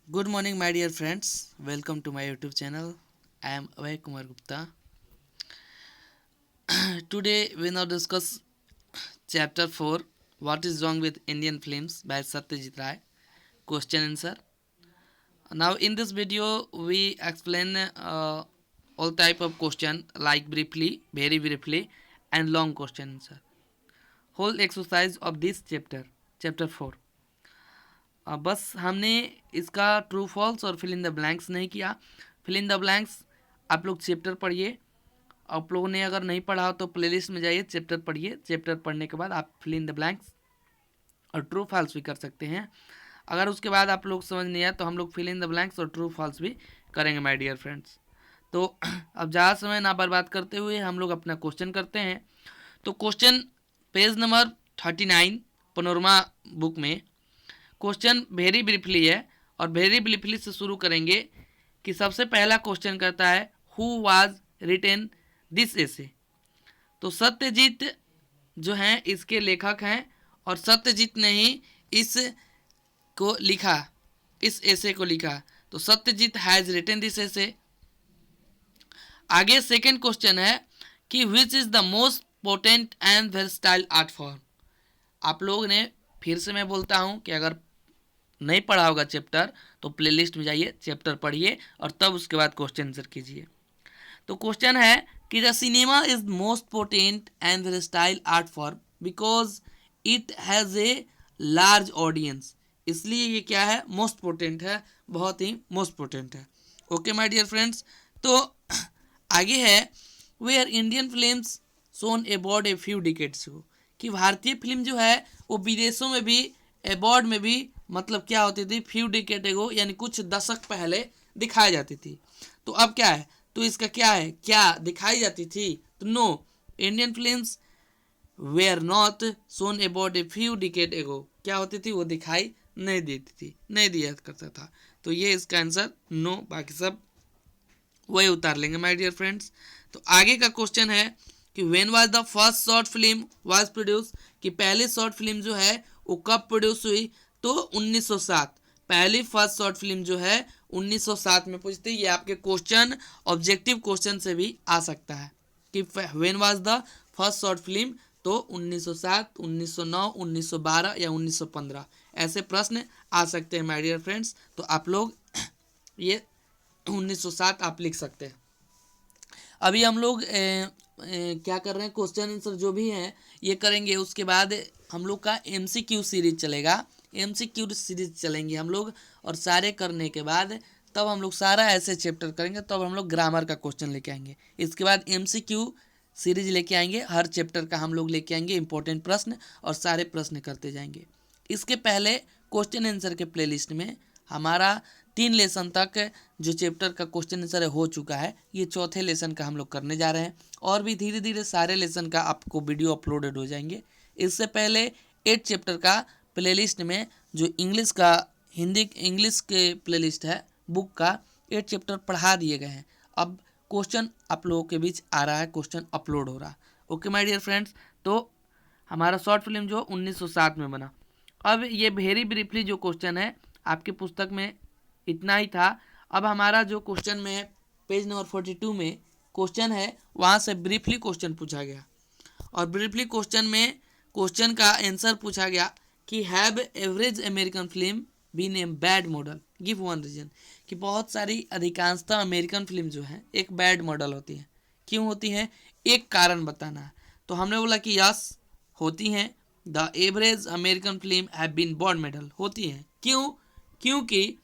Good morning, my dear friends. Welcome to my YouTube channel. I am Abhay Kumar Gupta. Today we now discuss chapter 4, What is Wrong with Indian Films by Satyajit Ray. Question answer. Now in this video we explain all type of question like briefly, very briefly and long question answer. Whole exercise of this chapter 4. बस हमने इसका true false और fill in the blanks नहीं किया. Fill in the blanks आप लोग chapter पढ़िए. आप लोगों ने अगर नहीं पढ़ा हो तो प्लेलिस्ट में जाइए, चैप्टर पढ़िए. चैप्टर पढ़ने के बाद आप फिल इन द ब्लैंक्स और ट्रू फॉल्स भी कर सकते हैं. अगर उसके बाद आप लोग समझ नहीं आया तो हम लोग फिल इन द ब्लैंक्स और ट्रू फॉल्स भी करेंगे माय डियर फ्रेंड्स. तो अब ज़्यादा समय ना बर्बाद करते हुए हम लोग अपना क्वेश्चन करते हैं. तो question page number 39 panorama book में क्वेश्चन वेरी ब्रीफली है और वेरी ब्रीफली से शुरू करेंगे कि सबसे पहला क्वेश्चन करता है हु वाज रिटेन दिस एसे. तो सत्यजीत जो हैं इसके लेखक हैं और सत्यजीत ने ही इस को लिखा, इस एसे को लिखा. तो Satyajit has written this essay. आगे सेकेंड क्वेश्चन है कि which is the most potent and versatile art form. आप लोग ने फिर से मैं बोलता हूँ कि अगर नहीं पढ़ा होगा चैप्टर तो प्लेलिस्ट में जाइए, चैप्टर पढ़िए और तब उसके बाद क्वेश्चन आंसर कीजिए. तो क्वेश्चन है कि the cinema is most potent and versatile art form because it has a large audience. इसलिए ये क्या है, मोस्ट पोटेंट है, बहुत ही मोस्ट पोटेंट है. Okay my dear friends. तो आगे है where Indian films shone abroad a few decades को, कि भारतीय फिल्म जो है वो विदेशों में भी, अबॉर्ड में भी, मतलब क्या होती थी, फ्यू डिकेड एगो यानी कुछ दशक पहले दिखाई जाती थी. तो अब क्या है, तो इसका क्या है, क्या दिखाई जाती थी. तो no, Indian films were not shown about a few decade ago. क्या होती थी, वो दिखाई नहीं देती थी, नहीं दिया करता था. तो ये इसका आंसर नो, बाकी सब वही उतार लेंगे माय डियर फ्रेंड्स. तो आगे का क्वेश्चन है कि when was the first short film was produce, कि पहली शॉर्ट फिल्म जो है वो कब प्रोड्यूस हुई. तो 1907. पहली फर्स्ट शॉर्ट फिल्म जो है 1907 में पूछते हैं. ये आपके क्वेश्चन ऑब्जेक्टिव क्वेश्चन से भी आ सकता है कि when was the first short film. तो 1907, 1909, 1912 या 1915 ऐसे प्रश्न आ सकते हैं माय डियर फ्रेंड्स. तो आप लोग ये 1907 आप लिख सकते हैं. अभी हम लोग क्या कर रहे हैं, क्वेश्चन आंसर जो भी हैं ये करेंगे. उसके बाद हम लोग का MCQ सीरीज चलेगा, MCQ सीरीज चलेंगे हम लोग. और सारे करने के बाद तब हम लोग सारा ऐसे चैप्टर करेंगे, तब हम लोग ग्रामर का क्वेश्चन लेके आएंगे. इसके बाद MCQ सीरीज लेके आएंगे, हर चैप्टर का हम लोग लेके आएंगे इंपॉर्टेंट प्रश्न और सारे प्रश्न करते जाएंगे. इसके पहले क्वेश्चन आंसर के प्लेलिस्ट में हमारा 3 लेसन तक जो चैप्टर का क्वेश्चन आंसर हो चुका है. ये चौथे लेसन का हम लोग करने जा रहे हैं और भी धीरे धीरे सारे लेसन का आपको वीडियो अपलोडेड हो जाएंगे. इससे पहले 8 चैप्टर का प्लेलिस्ट में जो इंग्लिश का, हिंदी इंग्लिश के प्लेलिस्ट है बुक का, 8 चैप्टर पढ़ा दिए गए हैं. अब क्वेश्चन आप लोगों के बीच आ रहा है, क्वेश्चन अपलोड हो रहा है. Okay my dear friends. तो हमारा शॉर्ट फिल्म जो 1907 में बना. अब ये वेरी ब्रीफली जो क्वेश्चन है आपके पुस्तक में इतना ही था. अब हमारा जो क्वेश्चन में पेज नंबर 42 में क्वेश्चन है वहाँ से ब्रीफली क्वेश्चन पूछा गया. और ब्रीफली क्वेश्चन में क्वेश्चन का आंसर पूछा गया कि have average American film been a bad model, give one reason. कि बहुत सारी अधिकांशतः अमेरिकन फिल्म जो है एक बैड मॉडल होती हैं. क्यों होती हैं, एक कारण बताना है. तो हमने बोला कि यस होती हैं. The average American film have been bad model, होती हैं. क्यों, क्योंकि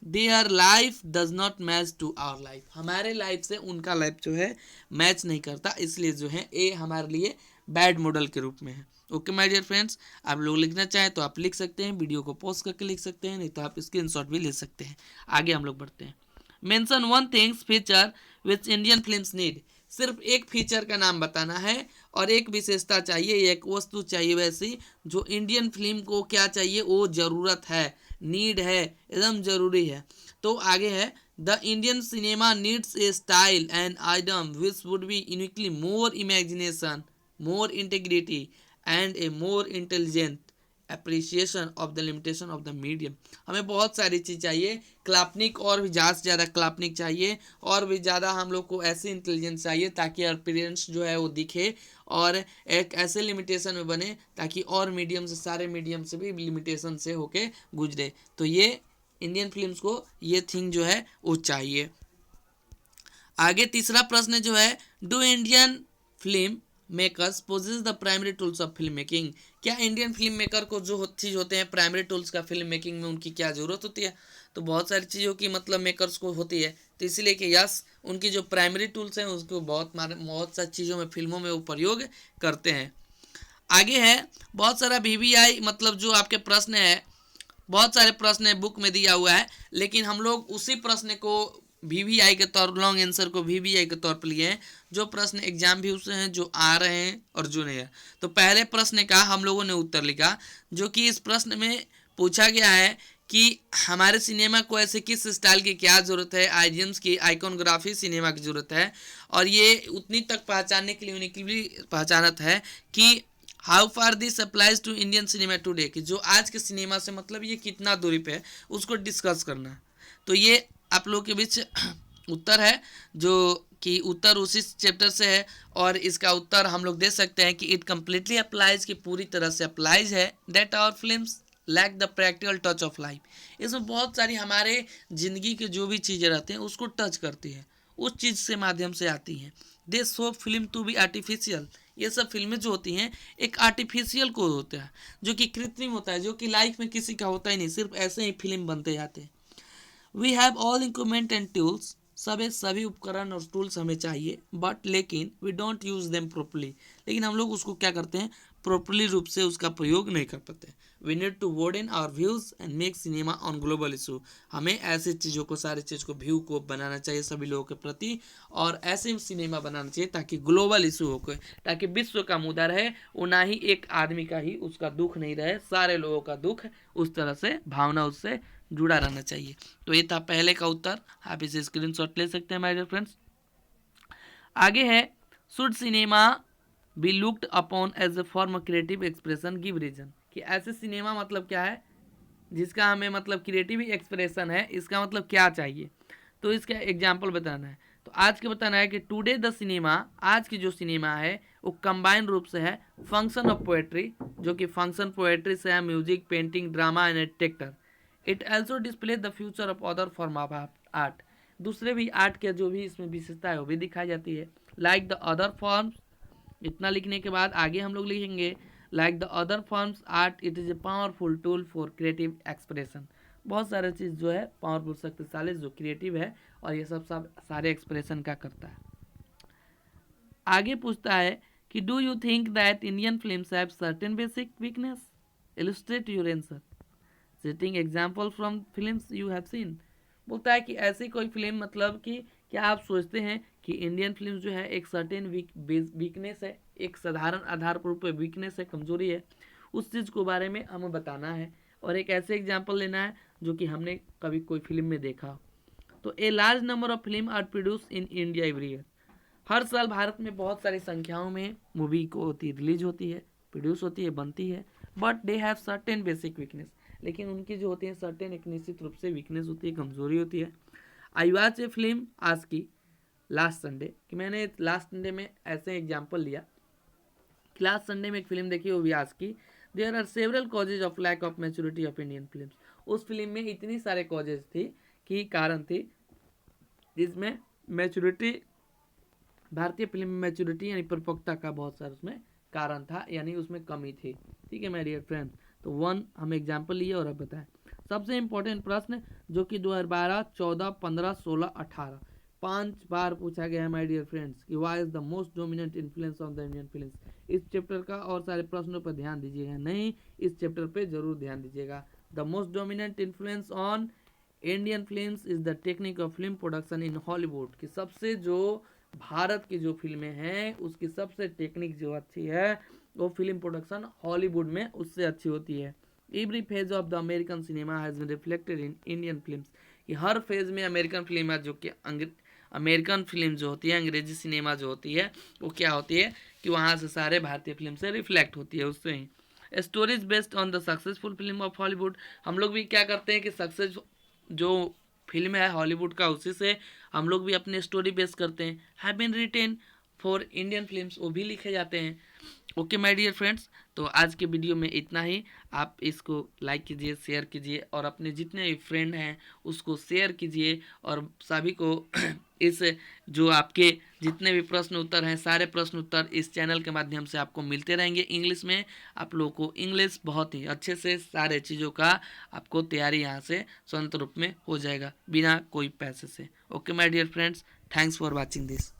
their life does not match to our life. हमारे लाइफ से उनका लाइफ जो है मैच नहीं करता, इसलिए जो है ये हमारे लिए बैड मॉडल के रूप में है. Okay my dear friends. आप लोग लिखना चाहें तो आप लिख सकते हैं, वीडियो को पॉज करके लिख सकते हैं, नहीं तो आप स्क्रीनशॉट भी ले सकते हैं. आगे हम लोग बढ़ते हैं. Mention one things feature which Indian films need. सिर्फ एक फीचर का नाम बताना है और एक विशेषता चाहिए, एक वस्तु चाहिए वैसी जो इंडियन फिल्म को क्या चाहिए, वो ज़रूरत है, नीड है, एकदम ज़रूरी है. तो आगे है the Indian cinema needs a style and item which would be uniquely more imagination, more integrity and A more intelligent appreciation of the limitation of the medium. हमें बहुत सारी चीज़ चाहिए, क्लापनिक और भी ज़्यादा से ज़्यादा क्लापनिक चाहिए, और भी ज़्यादा हम लोग को ऐसे इंटेलिजेंस चाहिए ताकि अपीयरेंस जो है वो दिखे और एक ऐसे लिमिटेशन में बने ताकि और मीडियम से, सारे मीडियम से भी लिमिटेशन से होके गुजरे। तो ये इंडियन फिल्म्स को ये थिंग जो है वो चाहिए। आगे तीसरा प्रश्न जो है, do Indian film makers possess the primary tools of film making. क्या इंडियन फिल्म मेकर को जो चीज़ होते हैं प्राइमरी टूल्स का फिल्म मेकिंग में, उनकी क्या ज़रूरत होती है? तो बहुत सारी चीज़ों की मतलब मेकर्स को होती है, तो इसीलिए कि यस, उनकी जो प्राइमरी टूल्स हैं उसको बहुत सारी चीज़ों में, फिल्मों में वो प्रयोग करते हैं। आगे है बहुत सारा VVI, मतलब जो आपके प्रश्न है, बहुत सारे प्रश्न बुक में दिया हुआ है, लेकिन हम लोग उसी प्रश्न को VVI के तौर, लॉन्ग आंसर को VVI के तौर पर लिए हैं, जो प्रश्न एग्जाम भी उससे हैं, जो आ रहे हैं और जो नहीं है। तो पहले प्रश्न का हम लोगों ने उत्तर लिखा, जो कि इस प्रश्न में पूछा गया है कि हमारे सिनेमा को ऐसे किस स्टाइल की क्या ज़रूरत है, आइडियम्स की, आइकॉनग्राफी सिनेमा की ज़रूरत है, और ये उतनी तक पहचानने के लिए उन्हें भी पहचानत है कि how far this applies to Indian cinema today, कि जो आज के सिनेमा से मतलब ये कितना दूरी पे है, उसको डिस्कस करना। तो ये आप लोग के बीच उत्तर है, जो कि उत्तर उसी चैप्टर से है, और इसका उत्तर हम लोग दे सकते हैं कि इट कम्प्लीटली अप्लाइज, की पूरी तरह से अप्लाइज है, that our films lack the practical touch of life. इसमें बहुत सारी हमारे ज़िंदगी के जो भी चीज़ें रहते हैं उसको टच करती है, उस चीज़ से माध्यम से आती हैं। They show film to be artificial, ये सब फिल्में जो होती हैं एक आर्टिफिशियल को होता है, जो कि कृत्रिम होता है, जो कि लाइफ में किसी का होता ही नहीं, सिर्फ ऐसे ही फिल्म बनते जाते हैं। We have all equipment and tools, सभी उपकरण और टूल्स हमें चाहिए, बट लेकिन we don't use them properly, लेकिन हम लोग उसको क्या करते हैं, प्रॉपरली रूप से उसका प्रयोग नहीं कर पाते। We need to widen our views and make cinema on global issue, हमें ऐसी चीज़ों को, सारी चीज़ को, व्यू को बनाना चाहिए सभी लोगों के प्रति, और ऐसे सिनेमा बनाना चाहिए ताकि ग्लोबल इशू हो, ताकि विश्व का मुद्दा रहे, वो ना ही एक आदमी का ही उसका दुख नहीं रहे, सारे लोगों का दुख, उस तरह से भावना उससे जुड़ा रहना चाहिए। तो ये था पहले का उत्तर, आप इसे स्क्रीनशॉट ले सकते हैं माय डियर फ्रेंड्स। आगे है, should cinema be looked upon as a form of creative expression, give reason, कि ऐसे सिनेमा मतलब क्या है जिसका हमें मतलब क्रिएटिव एक्सप्रेशन है, इसका मतलब क्या चाहिए, तो इसका एग्जाम्पल बताना है। तो आज के बताना है कि टुडे द सिनेमा, आज की जो सिनेमा है वो कंबाइन रूप से है फंक्शन ऑफ पोएट्री, जो कि फंक्शन पोएट्री से है, music, painting, drama and architecture. It also display the future of other form of art, दूसरे भी आर्ट के जो भी इसमें विशेषता है वो भी दिखाई जाती है। लाइक द अदर फॉर्म्स, इतना लिखने के बाद आगे हम लोग लिखेंगे like the other forms art it is a powerful tool for creative expression, बहुत सारे चीज़ जो है पावरफुल, शक्तिशाली, जो क्रिएटिव है और ये सब सारे एक्सप्रेशन का करता है। आगे पूछता है कि do you think that Indian films have certain basic weakness, illustrate your answer sitting example from films you have seen. बोलता है कि ऐसी कोई फिल्म, मतलब कि क्या आप सोचते हैं कि इंडियन फिल्म जो है एक सर्टेन वीकनेस है, एक साधारण आधार पर वीकनेस है, कमजोरी है, उस चीज़ को बारे में हमें बताना है, और एक ऐसे एग्जाम्पल लेना है जो कि हमने कभी कोई फिल्म में देखा। तो a large number of film are produce in India every year, हर साल भारत में बहुत सारी संख्याओं में मूवी को रिलीज होती है, प्रोड्यूस होती है, बनती है, but they have certain basic weakness, लेकिन उनकी जो होती है सर्टेन एक निश्चित रूप से वीकनेस होती है, कमजोरी होती है। आई वॉच ए फिल्म आज की लास्ट संडे, कि मैंने लास्ट संडे में ऐसे एग्जाम्पल लिया कि लास्ट संडे में एक फिल्म देखी, वो भी आज की। There are several causes of lack of maturity of Indian film, उस फिल्म में इतनी सारे कॉजेज थी कि कारण थी जिसमें मैच्योरिटी, भारतीय फिल्म में मैच्योरिटी यानी परिपक्वता का बहुत सारा उसमें कारण था, यानी उसमें कमी थी। ठीक है माय डियर फ्रेंड्स, तो वन हम एग्जाम्पल लिए और अब बताएं। सबसे इंपॉर्टेंट प्रश्न जो कि 2012, 14, 15, 16, 18 5 बार पूछा गया है माय डियर फ्रेंड्स कि why is the most dominant influence on the Indian films. इस चैप्टर का और सारे प्रश्नों पर ध्यान दीजिएगा, नहीं इस चैप्टर पे जरूर ध्यान दीजिएगा। The most dominant influence on Indian films is the technique of film production in Hollywood, की सबसे जो भारत की जो फिल्में हैं उसकी सबसे टेक्निक जो अच्छी है वो फिल्म प्रोडक्शन हॉलीवुड में उससे अच्छी होती है। Every phase of the American cinema has been reflected in Indian films, कि हर फेज में अमेरिकन फिल्म जो कि अमेरिकन फिल्म जो होती है, अंग्रेजी सिनेमा जो होती है वो क्या होती है कि वहाँ से सारे भारतीय फिल्म से रिफ्लेक्ट होती है उससे ही। Stories based on the successful film of Hollywood. हम लोग भी क्या करते हैं कि सक्सेस जो फिल्म है हॉलीवुड का उसी से हम लोग भी अपने स्टोरी बेस करते हैं। Have been written for Indian films, वो भी लिखे जाते हैं। ओके माय डियर फ्रेंड्स, तो आज के वीडियो में इतना ही। आप इसको लाइक कीजिए, शेयर कीजिए और अपने जितने भी फ्रेंड हैं उसको शेयर कीजिए और सभी को इस जो आपके जितने भी प्रश्न उत्तर हैं सारे प्रश्न उत्तर इस चैनल के माध्यम से आपको मिलते रहेंगे इंग्लिश में। आप लोगों को इंग्लिश बहुत ही अच्छे से सारे चीज़ों का आपको तैयारी यहाँ से स्वतंत्र रूप में हो जाएगा बिना कोई पैसे से। Okay my dear friends, thanks for watching this.